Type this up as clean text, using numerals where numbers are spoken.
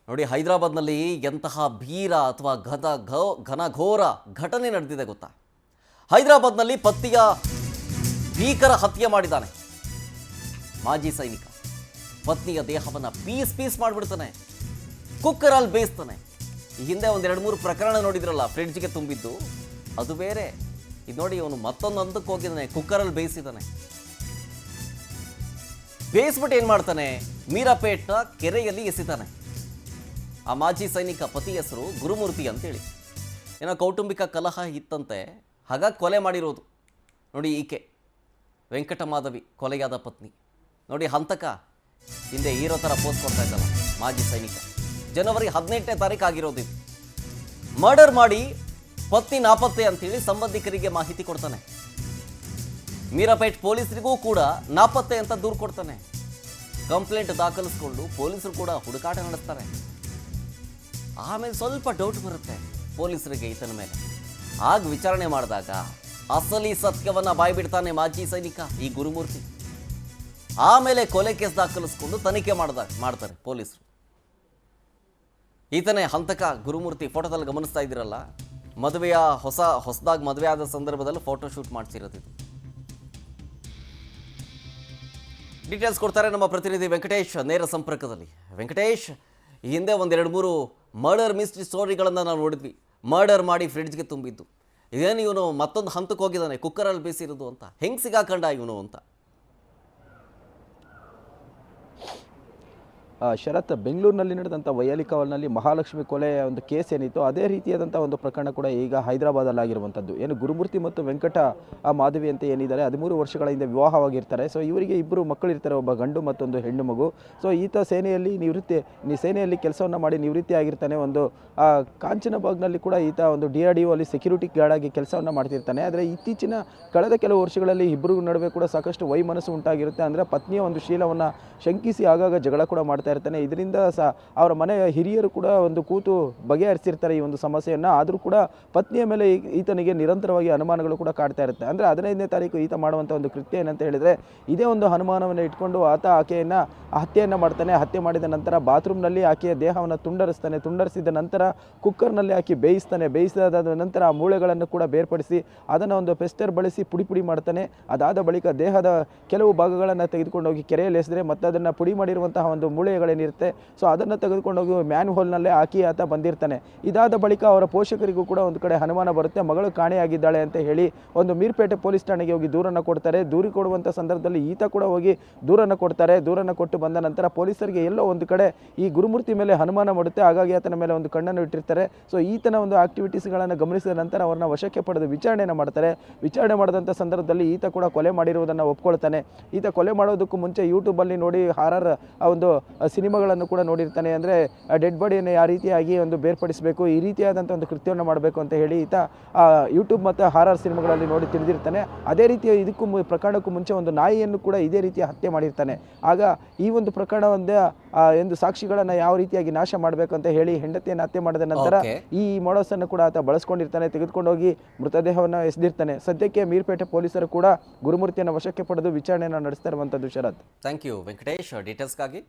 ನೋಡಿ, ಹೈದರಾಬಾದ್ನಲ್ಲಿ ಎಂತಹ ಭೀರ ಅಥವಾ ಘನಘೋರ ಘಟನೆ ನಡೆದಿದೆ ಗೊತ್ತಾ? ಹೈದರಾಬಾದ್ನಲ್ಲಿ ಪತ್ನಿಯ ಭೀಕರ ಹತ್ಯೆ ಮಾಡಿದ್ದಾನೆ ಮಾಜಿ ಸೈನಿಕ. ಪತ್ನಿಯ ದೇಹವನ್ನು ಪೀಸ್ ಪೀಸ್ ಮಾಡಿಬಿಡ್ತಾನೆ, ಕುಕ್ಕರಲ್ಲಿ ಬೇಯಿಸ್ತಾನೆ. ಈ ಹಿಂದೆ ಒಂದು 2-3 ಪ್ರಕರಣ ನೋಡಿದ್ರಲ್ಲ, ಫ್ರಿಡ್ಜ್ಗೆ ತುಂಬಿದ್ದು, ಅದು ಬೇರೆ. ಇದು ನೋಡಿ, ಇವನು ಮತ್ತೊಂದು ಹಂತಕ್ಕೆ ಹೋಗಿದ್ದಾನೆ, ಕುಕ್ಕರಲ್ಲಿ ಬೇಯಿಸಿದ್ದಾನೆ. ಬೇಯಿಸ್ಬಿಟ್ಟು ಏನು ಮಾಡ್ತಾನೆ, ಮೀರಾಪೇಟ್ನ ಕೆರೆಯಲ್ಲಿ ಎಸಿತಾನೆ. ಆ ಮಾಜಿ ಸೈನಿಕ ಪತಿ ಹೆಸರು ಗುರುಮೂರ್ತಿ ಅಂತೇಳಿ. ಏನೋ ಕೌಟುಂಬಿಕ ಕಲಹ ಇತ್ತಂತೆ, ಹಾಗಾಗಿ ಕೊಲೆ ಮಾಡಿರೋದು. ನೋಡಿ, ಈಕೆ ವೆಂಕಟಮಾಧವಿ ಕೊಲೆಯಾದ ಪತ್ನಿ. ನೋಡಿ, ಹಂತಕ ಹಿಂದೆ ಹೀರೋ ಥರ ಪೋಸ್ಟ್ ಕೊಡ್ತಾ ಇದ್ದಲ್ಲ ಮಾಜಿ ಸೈನಿಕ. ಜನವರಿ 18ನೇ ತಾರೀಕು ಆಗಿರೋದು ಇದು. ಮರ್ಡರ್ ಮಾಡಿ ಪತ್ನಿ ನಾಪತ್ತೆ ಅಂತೇಳಿ ಸಂಬಂಧಿಕರಿಗೆ ಮಾಹಿತಿ ಕೊಡ್ತಾನೆ. ಮೀರಾಪೇಟ್ ಪೊಲೀಸರಿಗೂ ಕೂಡ ನಾಪತ್ತೆ ಅಂತ ದೂರು ಕೊಡ್ತಾನೆ. ಕಂಪ್ಲೇಂಟ್ ದಾಖಲಿಸ್ಕೊಂಡು ಪೊಲೀಸರು ಕೂಡ ಹುಡುಕಾಟ ನಡೆಸ್ತಾರೆ. ಆಮೇಲೆ ಸ್ವಲ್ಪ ಡೌಟ್ ಬರುತ್ತೆ ಪೊಲೀಸರಿಗೆ ಈತನ ಮೇಲೆ. ಆಗ ವಿಚಾರಣೆ ಮಾಡಿದಾಗ ಅಸಲಿ ಸತ್ಯವನ್ನ ಬಾಯ್ಬಿಡ್ತಾನೆ ಮಾಜಿ ಸೈನಿಕ ಈ ಗುರುಮೂರ್ತಿ. ಆಮೇಲೆ ಕೊಲೆ ಕೇಸ್ ದಾಖಲಿಸ್ಕೊಂಡು ತನಿಖೆ ಮಾಡ್ತಾರೆ ಪೊಲೀಸರು. ಈತನೇ ಹಂತಕ ಗುರುಮೂರ್ತಿ. ಫೋಟೋದಲ್ಲಿ ಗಮನಿಸ್ತಾ ಇದ್ದೀರಲ್ಲ, ಮದುವೆಯ ಹೊಸದಾಗಿ ಮದುವೆ ಆದ ಸಂದರ್ಭದಲ್ಲಿ ಫೋಟೋ ಶೂಟ್ ಮಾಡಿಸಿರೋದು ಇದು. ಡೀಟೇಲ್ಸ್ ಕೊಡ್ತಾರೆ ನಮ್ಮ ಪ್ರತಿನಿಧಿ ವೆಂಕಟೇಶ್ ನೇರ ಸಂಪರ್ಕದಲ್ಲಿ. ವೆಂಕಟೇಶ್, ಈ ಹಿಂದೆ ಒಂದು 2-3 ಮರ್ಡರ್ ಮಿಸ್ಟ್ರಿ ಸ್ಟೋರಿಗಳನ್ನು ನಾವು ನೋಡಿದ್ವಿ. ಮರ್ಡರ್ ಮಾಡಿ ಫ್ರಿಡ್ಜ್ಗೆ ತುಂಬಿದ್ದು. ಇದೇನು ಇವನು ಮತ್ತೊಂದು ಹಂತಕ್ಕೆ ಹೋಗಿದ್ದಾನೆ, ಕುಕ್ಕರಲ್ಲಿ ಬೇಯಿಸಿರೋದು ಅಂತ. ಹೆಂಗೆ ಸಿಗಾಕಂಡ ಇವನು ಅಂತ? ಶರತ್, ಬೆಂಗಳೂರಿನಲ್ಲಿ ನಡೆದಂಥ ವೈಯಾಲಿ ಕಾವಲ್ನಲ್ಲಿ ಮಹಾಲಕ್ಷ್ಮಿ ಕೊಲೆಯ ಒಂದು ಕೇಸ್ ಏನಿತ್ತು, ಅದೇ ರೀತಿಯಾದಂಥ ಒಂದು ಪ್ರಕರಣ ಕೂಡ ಈಗ ಹೈದರಾಬಾದಲ್ಲಾಗಿರುವಂಥದ್ದು. ಏನು ಗುರುಮೂರ್ತಿ ಮತ್ತು ವೆಂಕಟ ಮಾಧವಿ ಅಂತ ಏನಿದ್ದಾರೆ, 13 ವರ್ಷಗಳ ಹಿಂದೆ ವಿವಾಹವಾಗಿರ್ತಾರೆ. ಸೊ ಇವರಿಗೆ 2 ಮಕ್ಕಳಿರ್ತಾರೆ, ಒಬ್ಬ ಗಂಡು ಮತ್ತೊಂದು ಹೆಣ್ಣು ಮಗು. ಸೊ ಈತ ಸೇನೆಯಲ್ಲಿ ಕೆಲಸವನ್ನು ಮಾಡಿ ನಿವೃತ್ತಿ ಆಗಿರ್ತಾನೆ. ಒಂದು ಕಾಂಚನಬಾಗ್ನಲ್ಲಿ ಕೂಡ ಈತ ಒಂದು DRDO ಅಲ್ಲಿ ಸೆಕ್ಯೂರಿಟಿ ಗಾರ್ಡ್ ಆಗಿ ಕೆಲಸವನ್ನು ಮಾಡ್ತಿರ್ತಾನೆ. ಆದರೆ ಇತ್ತೀಚಿನ ಕಳೆದ ಕೆಲವು ವರ್ಷಗಳಲ್ಲಿ ಇಬ್ಬರಿಗೂ ನಡುವೆ ಕೂಡ ಸಾಕಷ್ಟು ವೈಮನಸ್ಸು ಉಂಟಾಗಿರುತ್ತೆ. ಅಂದರೆ ಪತ್ನಿಯ ಒಂದು ಶೀಲವನ್ನು ಶಂಕಿಸಿ ಆಗಾಗ ಜಗಳ ಕೂಡ ಮಾಡ್ತಾ ಇರ್ತಾನೆ. ಇದರಿಂದ ಅವರ ಮನೆಯ ಹಿರಿಯರು ಕೂಡ ಒಂದು ಕೂತು ಬಗೆಹರಿಸಿರ್ತಾರೆ ಈ ಒಂದು ಸಮಸ್ಯೆಯನ್ನು. ಆದರೂ ಕೂಡ ಪತ್ನಿಯ ಮೇಲೆ ಈತನಿಗೆ ನಿರಂತರವಾಗಿ ಅನುಮಾನಗಳು ಕೂಡ ಕಾಡ್ತಾ ಇರುತ್ತೆ. ಅಂದರೆ 15ನೇ ತಾರೀಕು ಈತ ಮಾಡುವಂಥ ಒಂದು ಕೃತ್ಯ ಏನಂತ ಹೇಳಿದರೆ, ಇದೇ ಒಂದು ಅನುಮಾನವನ್ನು ಇಟ್ಕೊಂಡು ಆತ ಆಕೆಯನ್ನು ಹತ್ಯೆಯನ್ನು ಮಾಡ್ತಾನೆ. ಹತ್ಯೆ ಮಾಡಿದ ನಂತರ ಬಾತ್ರೂಮ್ನಲ್ಲಿ ಆಕೆಯ ದೇಹವನ್ನು ತುಂಡರಿಸ್ತಾನೆ. ತುಂಡರಿಸಿದ ನಂತರ ಕುಕ್ಕರ್ನಲ್ಲಿ ಹಾಕಿ ಬೇಯಿಸ್ತಾನೆ. ಬೇಯಿಸಿದ ನಂತರ ಆ ಮೂಳೆಗಳನ್ನು ಕೂಡ ಬೇರ್ಪಡಿಸಿ ಅದನ್ನು ಒಂದು ಪೆಸ್ಟರ್ ಬಳಸಿ ಪುಡಿ ಮಾಡ್ತಾನೆ. ಅದಾದ ಬಳಿಕ ದೇಹದ ಕೆಲವು ಭಾಗಗಳನ್ನು ತೆಗೆದುಕೊಂಡು ಹೋಗಿ ಕೆರೆಯಲ್ಲಿ ಎಸೆದರೆ ಮತ್ತೆ ಅದನ್ನು ಪುಡಿ ಮಾಡಿರುವಂತಹ ಒಂದು ಮೂಳೆಗಳೇನಿರುತ್ತೆ, ಸೊ ಅದನ್ನು ತೆಗೆದುಕೊಂಡೋಗಿ ಮ್ಯಾನ್ ಹೋಲ್ನಲ್ಲೇ ಹಾಕಿ ಆತ ಬಂದಿರ್ತಾನೆ. ಇದಾದ ಬಳಿಕ ಅವರ ಪೋಷಕರಿಗೂ ಕೂಡ ಒಂದು ಕಡೆ ಅನುಮಾನ ಬರುತ್ತೆ, ಮಗಳು ಕಾಣೆಯಾಗಿದ್ದಾಳೆ ಅಂತ ಹೇಳಿ ಒಂದು ಮೀರ್ಪೇಟೆ ಪೊಲೀಸ್ ಠಾಣೆಗೆ ಹೋಗಿ ದೂರನ್ನು ಕೊಡ್ತಾರೆ. ದೂರು ಕೊಡುವಂಥ ಸಂದರ್ಭದಲ್ಲಿ ಈತ ಕೂಡ ಹೋಗಿ ದೂರನ್ನು ಕೊಡ್ತಾರೆ. ದೂರನ್ನು ಕೊಟ್ಟು ಬಂದ ನಂತರ ಪೊಲೀಸರಿಗೆ ಎಲ್ಲೋ ಒಂದು ಕಡೆ ಈ ಗುರುಮೂರ್ತಿ ಮೇಲೆ ಅನುಮಾನ ಮಾಡುತ್ತೆ. ಹಾಗಾಗಿ ಆತನ ಮೇಲೆ ಒಂದು ಕಣ್ಣನ್ನು ಇಟ್ಟಿರ್ತಾರೆ. ಸೊ ಈತನ ಒಂದು ಆಕ್ಟಿವಿಟೀಸ್ಗಳನ್ನು ಗಮನಿಸಿದ ನಂತರ ಅವರನ್ನ ವಶಕ್ಕೆ ಪಡೆದು ವಿಚಾರಣೆಯನ್ನು ಮಾಡ್ತಾರೆ. ವಿಚಾರಣೆ ಮಾಡಿದಂಥ ಸಂದರ್ಭದಲ್ಲಿ ಈತ ಕೂಡ ಕೊಲೆ ಮಾಡಿರುವುದನ್ನು ಒಪ್ಕೊಳ್ತಾನೆ. ಈತ ಕೊಲೆ ಮಾಡೋದಕ್ಕೂ ಮುಂಚೆ ಯೂಟ್ಯೂಬಲ್ಲಿ ನೋಡಿ ಹಾರರ್ ಒಂದು ಸಿನಿಮಾಗಳನ್ನು ಕೂಡ ನೋಡಿರ್ತಾನೆ. ಅಂದರೆ ಡೆಡ್ ಬಾಡಿಯನ್ನು ಯಾವ ರೀತಿಯಾಗಿ ಒಂದು ಬೇರ್ಪಡಿಸಬೇಕು, ಈ ರೀತಿಯಾದಂಥ ಒಂದು ಕೃತ್ಯವನ್ನು ಮಾಡಬೇಕು ಅಂತ ಹೇಳಿ ಈತ ಯೂಟ್ಯೂಬ್ ಮತ್ತು ಹಾರರ್ ಸಿನಿಮಾಗಳಲ್ಲಿ ನೋಡಿ ತಿಳಿದಿರ್ತಾನೆ. ಅದೇ ರೀತಿಯ ಇದಕ್ಕೂ ಪ್ರಕರಣಕ್ಕೂ ಮುಂಚೆ ಒಂದು ನಾಯಿಯನ್ನು ಕೂಡ ಇದೇ ರೀತಿಯ ಹತ್ಯೆ ಮಾಡಿರ್ತಾನೆ. ಆಗ ಈ ಒಂದು ಪ್ರಕರಣವೊಂದೇ ಒಂದು ಸಾಕ್ಷಿಗಳನ್ನು ಯಾವ ರೀತಿಯಾಗಿ ನಾಶ ಮಾಡಬೇಕು ಅಂತ ಹೇಳಿ ಹೆಂಡತಿಯನ್ನು ಹತ್ಯೆ ಮಾಡಿದ ನಂತರ ಈ ಮೊಡಸನ್ನು ಕೂಡ ಆತ ಬಳಸ್ಕೊಂಡಿರ್ತಾನೆ. ತೆಗೆದುಕೊಂಡೋಗಿ ಮೃತದೇಹವನ್ನು ಎಸೆದಿರ್ತಾನೆ. ಸದ್ಯಕ್ಕೆ ಮೀರ್ಪೇಟೆ ಪೊಲೀಸರು ಕೂಡ ಗುರುಮೂರ್ತಿಯನ್ನು ವಶಕ್ಕೆ ಪಡೆದು ವಿಚಾರಣೆಯನ್ನು ನಡೆಸ್ತಾ ಇರುವಂಥದ್ದು. ಶರತ್, ಥ್ಯಾಂಕ್ ಯು ವೆಂಕಟೇಶ್ ಡೀಟೇಲ್ಸ್ಗಾಗಿ.